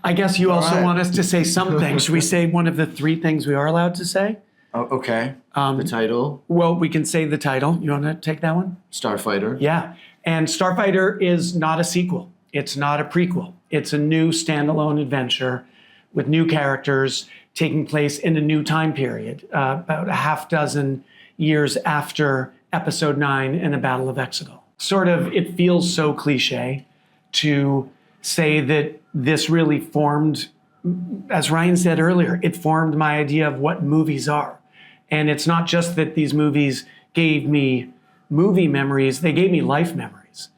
I guess you also right. want us to say something. Should we say one of the 3 things we are allowed to say? Oh, okay. The title? Well, we can say the title. You want to take that one? Starfighter. Yeah. And Starfighter is not a sequel. It's not a prequel. It's a new standalone adventure with new characters taking place in a new time period, about a half dozen years after Episode 9 and the Battle of Exegol. Sort of, it feels so cliche to say that this really formed, as Ryan said earlier, it formed my idea of what movies are. And it's not just that these movies gave me movie memories, they gave me life memories.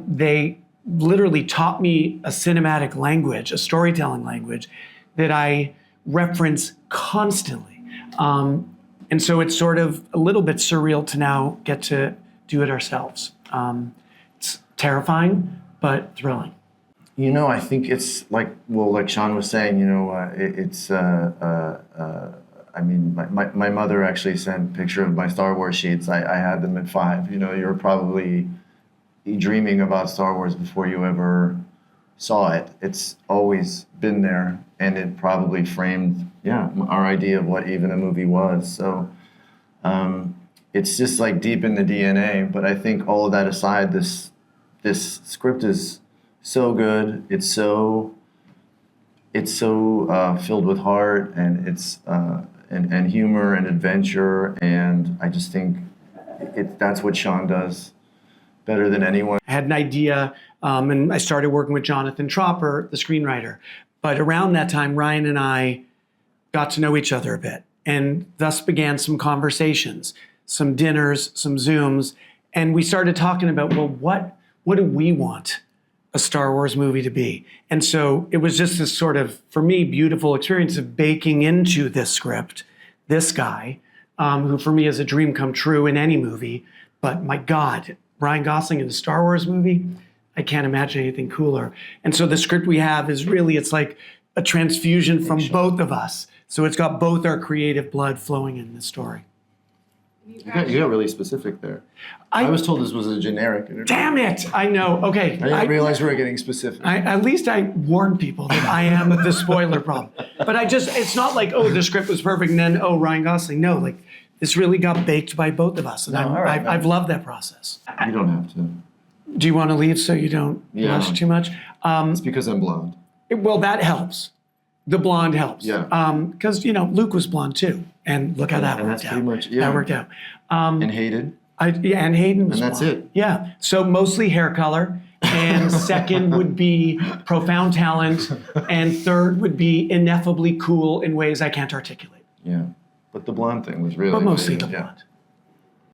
They literally taught me a cinematic language, a storytelling language that I reference constantly. And so it's sort of a little bit surreal to now get to do it ourselves. It's terrifying, but thrilling. You know, I think it's like, well, like Shawn was saying, you know, I mean, my mother actually sent a picture of my Star Wars sheets. I had them at 5. You know, you're probably dreaming about Star Wars before you ever saw it. It's always been there, and it probably framed, our idea of what even a movie was. So it's just like deep in the DNA. But I think all of that aside, this script is so good. It's so filled with heart, and it's and humor and adventure, and I just think that's what Shawn does better than anyone. I had an idea, and I started working with Jonathan Tropper, the screenwriter. But around that time, Ryan and I got to know each other a bit, and thus began some conversations, some dinners, some Zooms, and we started talking about, well, what do we want a Star Wars movie to be? And so it was just this sort of, for me, beautiful experience of baking into this script, this guy, who for me is a dream come true in any movie. But my God, Ryan Gosling in a Star Wars movie, I can't imagine anything cooler. And so the script we have is really, it's like a transfusion from both of us. So it's got both our creative blood flowing in the story. You got really specific there. I was told this was a generic interview. Damn it! I know. Okay. I didn't realize we were getting specific. At least I warned people that I am the spoiler problem. But it's not like, oh, the script was perfect and then, oh, Ryan Gosling. No, like this really got baked by both of us. And I've loved that process. You don't have to. Do you want to leave so you don't blush too much? It's because I'm blonde. Well, that helps. The blonde helps. Yeah. Because, Luke was blonde too. And look how that worked out. Pretty much, that worked out. And Hayden. And Hayden was blonde. And that's it. Yeah. So mostly hair color. And second would be profound talent. And third would be ineffably cool in ways I can't articulate. Yeah. But the blonde thing was really... But mostly the blonde.